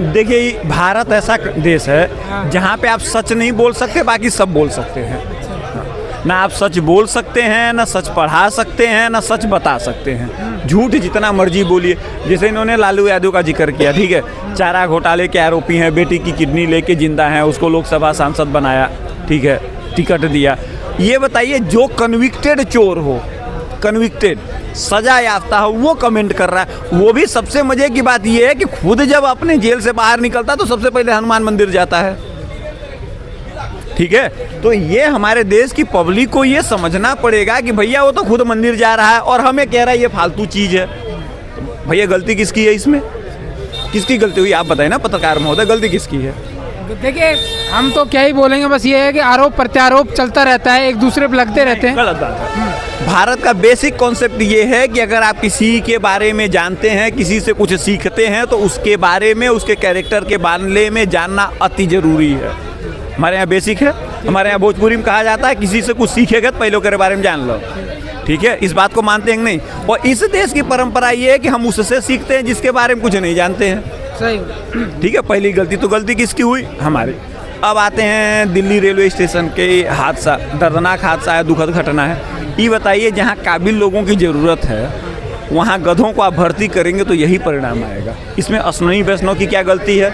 देखिए, भारत ऐसा देश है जहाँ पे आप सच नहीं बोल सकते, बाकी सब बोल सकते हैं। ना आप सच बोल सकते हैं, ना सच पढ़ा सकते हैं, ना सच बता सकते हैं। झूठ जितना मर्जी बोलिए। जैसे इन्होंने लालू यादव का जिक्र किया, ठीक है, चारा घोटाले के आरोपी हैं, बेटी की किडनी लेके जिंदा हैं, उसको लोकसभा सांसद बनाया, ठीक है, टिकट दिया। ये बताइए, जो कन्विक्टेड चोर हो, कन्विक्टेड सजा याफ्ता हो, वो कमेंट कर रहा है। वो भी सबसे मजे की बात ये है कि खुद जब अपने जेल से बाहर निकलता तो सबसे पहले हनुमान मंदिर जाता है, ठीक है। तो ये हमारे देश की पब्लिक को ये समझना पड़ेगा कि भैया वो तो खुद मंदिर जा रहा है और हमें कह रहा है ये फालतू चीज़ है। तो भैया गलती किसकी है इसमें? किसकी गलती हुई आप बताएं ना पत्रकार महोदय, गलती किसकी है? देखिए, हम तो क्या ही बोलेंगे, बस ये है कि आरोप प्रत्यारोप चलता रहता है, एक दूसरे पे लगते रहते हैं। गलत बात है। भारत का बेसिक कॉन्सेप्ट ये है कि अगर आप किसी के बारे में जानते हैं, किसी से कुछ सीखते हैं, तो उसके बारे में, उसके कैरेक्टर के बारे में जानना अति जरूरी है। हमारे यहाँ बेसिक है। हमारे यहाँ भोजपुरी में कहा जाता है, किसी से कुछ सीखेगा तो पहले के बारे में जान लो, ठीक है। इस बात को मानते हैं नहीं। और इस देश की परंपरा ये है कि हम उससे सीखते हैं जिसके बारे में कुछ नहीं जानते हैं, सही, ठीक है। पहली गलती तो गलती किसकी हुई? हमारी। अब आते हैं दिल्ली रेलवे स्टेशन के हादसा, दर्दनाक हादसा है, दुखद घटना है। ये बताइए, जहाँ काबिल लोगों की ज़रूरत है वहाँ गधों को आप भर्ती करेंगे तो यही परिणाम आएगा। इसमें अश्विनी वैष्णव की क्या गलती है?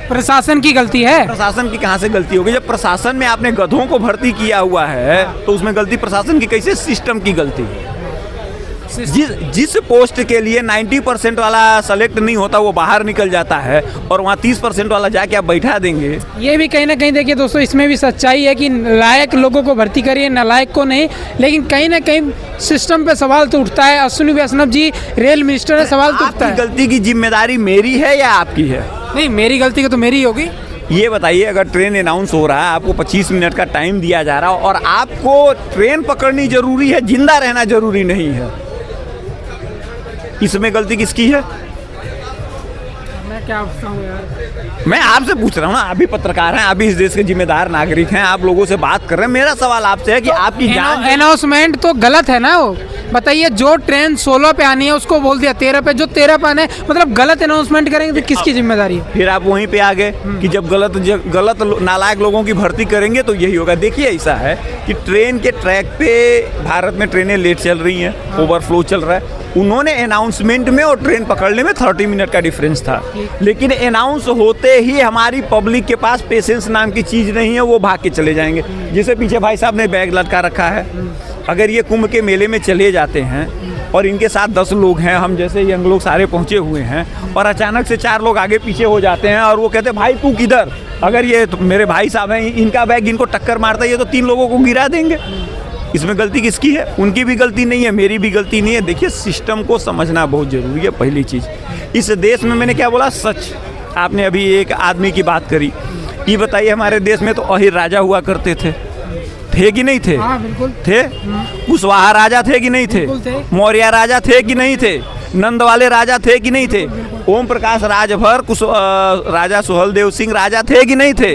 प्रशासन की गलती है। प्रशासन की कहाँ से गलती होगी? जब प्रशासन में आपने गधों को भर्ती किया हुआ है तो उसमें गलती प्रशासन की कैसे? सिस्टम की गलती है। जिस पोस्ट के लिए 90% वाला सेलेक्ट नहीं होता वो बाहर निकल जाता है और वहाँ 30% वाला जाके आप बैठा देंगे। ये भी कहीं ना कहीं देखिए दोस्तों, इसमें भी सच्चाई है कि लायक लोगों को भर्ती करिए, नालायक को नहीं। लेकिन कहीं ना कहीं सिस्टम पे सवाल तो उठता है। अश्विनी वैष्णव जी रेल मिनिस्टर है, सवाल तो उठता है। गलती की जिम्मेदारी मेरी है या आपकी है? नहीं, मेरी गलती की तो मेरी होगी। ये बताइए, अगर ट्रेन अनाउंस हो रहा है, आपको 25 मिनट का टाइम दिया जा रहा है और आपको ट्रेन पकड़नी जरूरी है, जिंदा रहना जरूरी नहीं है, इसमें गलती किसकी है? मैं क्या बताऊं यार, मैं आपसे पूछ रहा हूँ ना, आप भी पत्रकार हैं, आप भी इस देश के जिम्मेदार नागरिक हैं, आप लोगों से बात कर रहे हैं। मेरा सवाल आपसे है कि आपकी जान, अनाउंसमेंट तो गलत है ना। वो बताइए, जो ट्रेन 16 पे आनी है उसको बोल दिया 13 पे, जो 13 पे आने, मतलब गलत अनाउंसमेंट करेंगे तो किसकी जिम्मेदारी है? फिर आप वहीं पे आ गए कि जब गलत नालायक लोगों की भर्ती करेंगे तो यही होगा। देखिए, ऐसा है कि ट्रेन के ट्रैक पे भारत में ट्रेनें लेट चल रही हैं, ओवरफ्लो चल रहा है। उन्होंने अनाउंसमेंट में और ट्रेन पकड़ने में 30 मिनट का डिफरेंस था, लेकिन अनाउंस होते ही हमारी पब्लिक के पास पेशेंस नाम की चीज़ नहीं है, वो भाग के चले जाएंगे। जैसे पीछे भाई साहब ने बैग लटका रखा है, अगर ये कुंभ के मेले में चले जाते हैं और इनके साथ 10 लोग हैं, हम जैसे यंग लोग सारे पहुँचे हुए हैं, और अचानक से 4 लोग आगे पीछे हो जाते हैं और वो कहते हैं भाई तू किधर? अगर ये तो मेरे भाई साहब हैं, इनका बैग इनको टक्कर मारता है, ये तो 3 लोगों को गिरा देंगे। इसमें गलती किसकी है? उनकी भी गलती नहीं है, मेरी भी गलती नहीं है। देखिए, सिस्टम को समझना बहुत जरूरी है। पहली चीज़, इस देश में मैंने क्या बोला? सच। आपने अभी एक आदमी की बात करी, ये बताइए, हमारे देश में तो अहिर राजा हुआ करते थे कि नहीं थे? हाँ, बिल्कुल थे। कुशवाहा राजा थे कि नहीं थे? मौर्य राजा थे कि नहीं थे? नंद वाले राजा थे कि नहीं थे? ओम प्रकाश राजभर, राजा सुहलदेव सिंह राजा थे कि नहीं थे?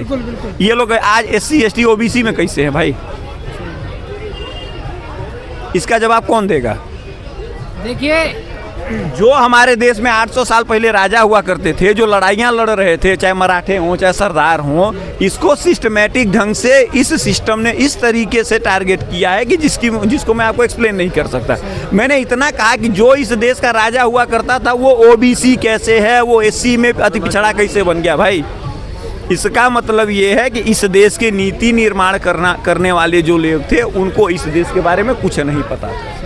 ये लोग आज SC ST OBC में कैसे हैं भाई? इसका जवाब कौन देगा? देखिए, जो हमारे देश में 800 साल पहले राजा हुआ करते थे, जो लड़ाइयाँ लड़ रहे थे, चाहे मराठे हों चाहे सरदार हों, इसको सिस्टमेटिक ढंग से इस सिस्टम ने इस तरीके से टारगेट किया है कि जिसको मैं आपको एक्सप्लेन नहीं कर सकता। मैंने इतना कहा कि जो इस देश का राजा हुआ करता था वो OBC कैसे है, वो SC में अति पिछड़ा कैसे बन गया भाई? इसका मतलब ये है कि इस देश के नीति निर्माण करने वाले जो लोग थे उनको इस देश के बारे में कुछ नहीं पता था।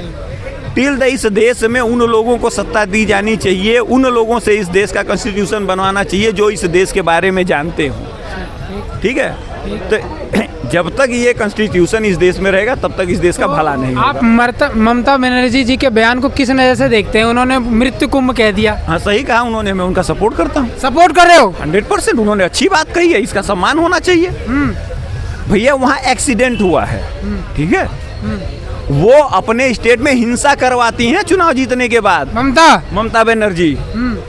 टिल इस देश में उन लोगों को सत्ता दी जानी चाहिए, उन लोगों से इस देश का कॉन्स्टिट्यूशन बनवाना चाहिए जो इस देश के बारे में जानते हों, ठीक है। तो जब तक ये कॉन्स्टिट्यूशन इस देश में रहेगा तब तक इस देश का भला नहीं होगा। आप ममता बनर्जी जी के बयान को किस नजर से देखते हैं? उन्होंने मृत्यु कुंभ कह दिया। हाँ, सही कहा उन्होंने, मैं उनका सपोर्ट करता हूँ। सपोर्ट कर रहे हो? 100%। उन्होंने अच्छी बात कही है, इसका सम्मान होना चाहिए। भैया, वहाँ एक्सीडेंट हुआ है, ठीक है, वो अपने स्टेट में हिंसा करवाती हैं चुनाव जीतने के बाद। ममता बनर्जी,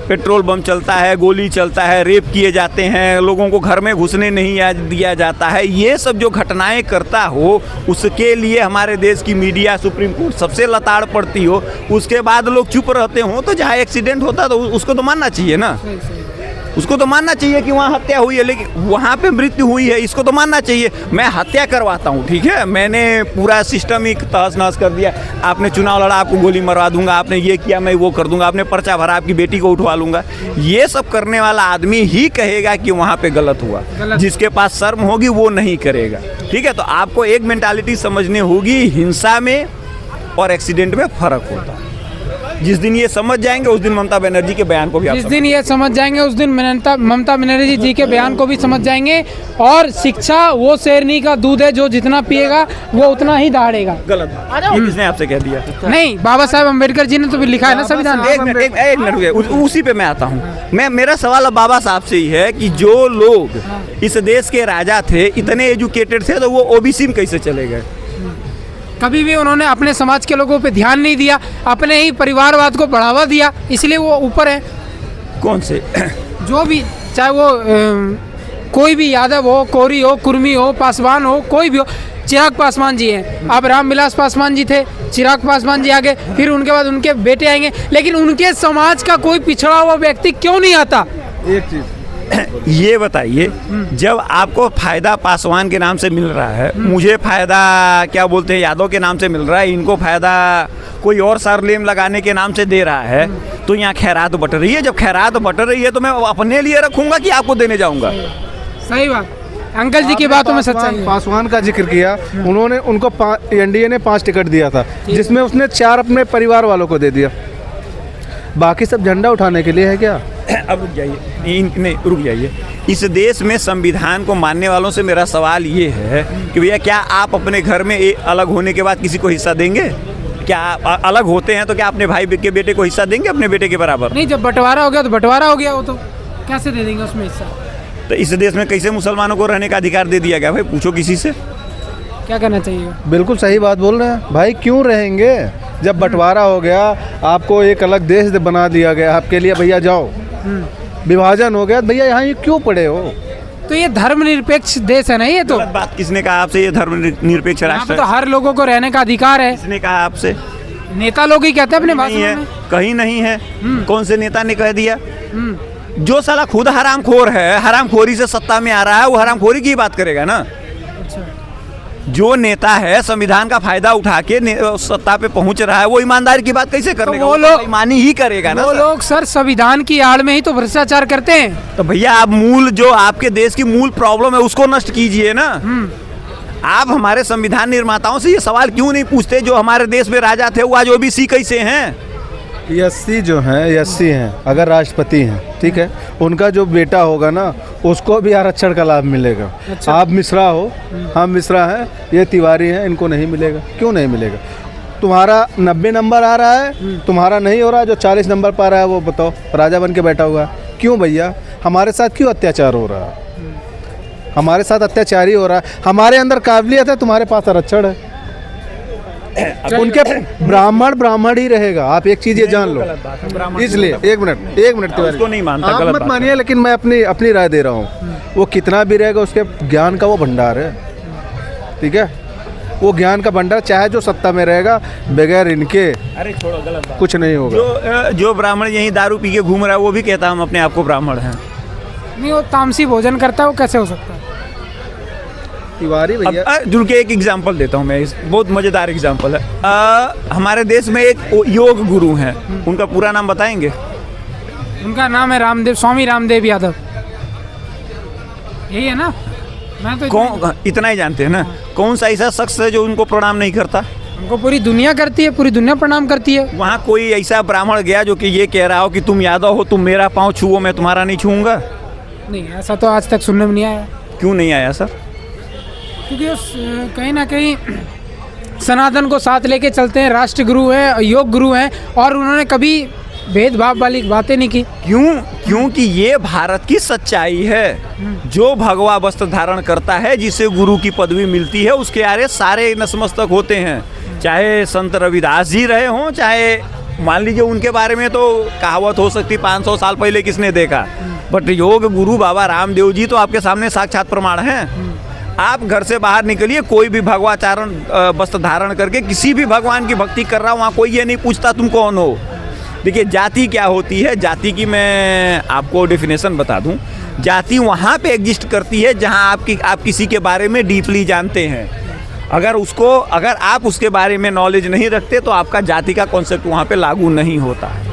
पेट्रोल बम चलता है, गोली चलता है, रेप किए जाते हैं, लोगों को घर में घुसने नहीं दिया जाता है, ये सब जो घटनाएं करता हो उसके लिए हमारे देश की मीडिया, सुप्रीम कोर्ट सबसे लताड़ पड़ती हो, उसके बाद लोग चुप रहते हो, तो जहाँ एक्सीडेंट होता तो उसको तो मानना चाहिए ना। उसको तो मानना चाहिए कि वहाँ हत्या हुई है, लेकिन वहाँ पे मृत्यु हुई है, इसको तो मानना चाहिए। मैं हत्या करवाता हूँ, ठीक है, मैंने पूरा सिस्टम ही तहस नहस कर दिया, आपने चुनाव लड़ा आपको गोली मरवा दूंगा, आपने ये किया मैं वो कर दूंगा, आपने पर्चा भरा आपकी बेटी को उठवा लूंगा, ये सब करने वाला आदमी ही कहेगा कि वहाँ पे गलत हुआ। जिसके पास शर्म होगी वो नहीं करेगा, ठीक है। तो आपको एक मेंटालिटी समझनी होगी, हिंसा में और एक्सीडेंट में फ़र्क होता है। जिस दिन ये समझ जाएंगे उस दिन ममता बनर्जी के बयान को भी जिस दिन ये समझ जाएंगे उस दिन ममता बनर्जी जी के बयान को भी समझ जाएंगे। और शिक्षा वो शेरनी का दूध है, जो जितना पिएगा वो उतना ही दहाड़ेगा। गलत ये किसने आपसे कह दिया? नहीं, बाबा साहब अम्बेडकर जी ने तो भी लिखा है ना संविधान। एक मिनट रुकिए, उसी पे मैं आता हूँ। मेरा सवाल अब बाबा साहब से ही है कि जो लोग इस देश के राजा थे, इतने एजुकेटेड थे, तो वो ओबीसी में कैसे चले गए? कभी भी उन्होंने अपने समाज के लोगों पे ध्यान नहीं दिया, अपने ही परिवारवाद को बढ़ावा दिया, इसलिए वो ऊपर है। कौन से? जो भी, चाहे वो कोई भी यादव हो, कोरी हो, कुर्मी हो, पासवान हो, कोई भी हो। चिराग पासवान जी हैं, अब रामविलास पासवान जी थे, चिराग पासवान जी आगे, फिर उनके बाद उनके बेटे आएंगे, लेकिन उनके समाज का कोई पिछड़ा हुआ व्यक्ति क्यों नहीं आता? एक चीज ये बताइए, जब आपको फायदा पासवान के नाम से मिल रहा है, मुझे फायदा क्या बोलते हैं यादव के नाम से मिल रहा है, इनको फायदा कोई और सरनेम लगाने के नाम से दे रहा है, तो यहाँ खैरात बट रही है। जब खैरात बट रही है तो मैं अपने लिए रखूंगा कि आपको देने जाऊंगा? सही बात, अंकल जी की बातों में सच्चाई है। पासवान का जिक्र किया उन्होंने, उनको एनडीए ने 5 टिकट दिया था, जिसमें उसने 4 अपने परिवार वालों को दे दिया, बाकी सब झंडा उठाने के लिए है क्या? अब रुक जाइए, नहीं रुक जाइए। इस देश में संविधान को मानने वालों से मेरा सवाल ये है कि भैया क्या आप अपने घर में अलग होने के बाद किसी को हिस्सा देंगे? क्या आप अलग होते हैं तो क्या अपने भाई के बेटे को हिस्सा देंगे अपने बेटे के बराबर? नहीं, जब बंटवारा हो गया तो बंटवारा हो गया, वो तो कैसे दे देंगे उसमें हिस्सा? तो इस देश में कैसे मुसलमानों को रहने का अधिकार दे दिया गया? भाई पूछो किसी से, क्या करना चाहिए? बिल्कुल सही बात बोल रहे हैं भाई, क्यों रहेंगे? जब बंटवारा हो गया, आपको एक अलग देश बना दिया गया आपके लिए, भैया जाओ, विभाजन हो गया, भैया यहाँ ये क्यों पड़े हो? तो ये धर्मनिरपेक्ष देश है ना, ये तो। बात किसने कहा आपसे ये धर्मनिरपेक्ष राष्ट्र? तो हर लोगों को रहने का अधिकार है। किसने कहा आपसे? नेता लोग ही कहते हैं अपने भाषण में। कहीं नहीं है। कौन से नेता ने कह दिया? जो साला खुद हरामखोर है, हरामखोरी से सत्ता में आ रहा है, वो हरामखोरी की बात करेगा ना। जो नेता है संविधान का फायदा उठा के सत्ता पे पहुंच रहा है, वो ईमानदारी की बात कैसे कर लेगा? वो लोग ईमानी ही करेगा ना। वो लोग सर संविधान की आड़ में ही तो भ्रष्टाचार करते हैं। तो भैया आप मूल, जो आपके देश की मूल प्रॉब्लम है उसको नष्ट कीजिए ना। आप हमारे संविधान निर्माताओं से ये सवाल क्यों नहीं पूछते, जो हमारे देश में राजा थे वो आज ओबीसी कैसे हैं? एससी जो हैं, एससी हैं, अगर राष्ट्रपति हैं, ठीक है, उनका जो बेटा होगा ना, उसको भी आरक्षण का लाभ मिलेगा। अच्छा। आप मिश्रा हो, हम मिश्रा हैं, ये तिवारी हैं, इनको नहीं मिलेगा। क्यों नहीं मिलेगा? तुम्हारा 90 नंबर आ रहा है, तुम्हारा नहीं हो रहा, जो 40 नंबर पा रहा है वो बताओ, राजा बन के बैठा हुआ है। क्यों भैया? हमारे साथ क्यों अत्याचार हो रहा है? हमारे साथ अत्याचार ही हो रहा है। हमारे अंदर काबिलियत है, तुम्हारे पास आरक्षण है। उनके ब्राह्मण ही रहेगा। आप एक चीज ये जान लो, इसलिए एक मिनट उसको नहीं मानता, आप गलत मत बात मानिए, लेकिन मैं अपनी राय दे रहा हूँ। वो कितना भी रहेगा, उसके ज्ञान का वो भंडार है, ठीक है, वो ज्ञान का भंडार, चाहे जो सत्ता में रहेगा, बगैर इनके अरे छोड़ो, गलत बात। कुछ नहीं होगा। जो ब्राह्मण यहीं दारू पी के घूम रहा है वो भी कहता हम अपने आप को ब्राह्मण हैं। नहीं, वो तामसी भोजन करता है, वो कैसे हो सकता है? तिवारी भैया, जुड़ के एक एग्जाम्पल देता हूँ मैं, बहुत मज़ेदार एग्जाम्पल है। हमारे देश में एक योग गुरु हैं, उनका पूरा नाम बताएंगे? उनका नाम है रामदेव, स्वामी रामदेव यादव, यही है ना? मैं तो कौन, इतना ही जानते हैं ना? कौन सा ऐसा शख्स है जो उनको प्रणाम नहीं करता? उनको पूरी दुनिया करती है, पूरी दुनिया प्रणाम करती है। वहाँ कोई ऐसा ब्राह्मण गया जो कि ये कह रहा हो कि तुम यादव हो, तुम मेरा पाँव छुओ, मैं तुम्हारा नहीं छूऊंगा? नहीं, ऐसा तो आज तक सुनने में नहीं आया। क्यों नहीं आया सर? क्योंकि कहीं ना कहीं सनातन को साथ लेके चलते हैं, राष्ट्र गुरु हैं, योग गुरु हैं, और उन्होंने कभी भेदभाव वाली बातें नहीं की। क्यों? क्योंकि ये भारत की सच्चाई है। जो भगवा वस्त्र धारण करता है, जिसे गुरु की पदवी मिलती है, उसके आगे सारे नतमस्तक होते हैं। चाहे संत रविदास जी रहे हों, चाहे मान लीजिए उनके बारे में तो कहावत हो सकती 500 साल पहले किसने देखा, बट योग गुरु बाबा रामदेव जी तो आपके सामने साक्षात प्रमाण हैं। आप घर से बाहर निकलिए, कोई भी भगवाचारण वस्त्र धारण करके किसी भी भगवान की भक्ति कर रहा हो, वहाँ कोई ये नहीं पूछता तुम कौन हो। देखिए जाति क्या होती है, जाति की मैं आपको डेफिनेशन बता दूं। जाति वहाँ पे एग्जिस्ट करती है जहाँ आप किसी के बारे में डीपली जानते हैं। अगर आप उसके बारे में नॉलेज नहीं रखते तो आपका जाति का कॉन्सेप्ट वहाँ पे लागू नहीं होता है।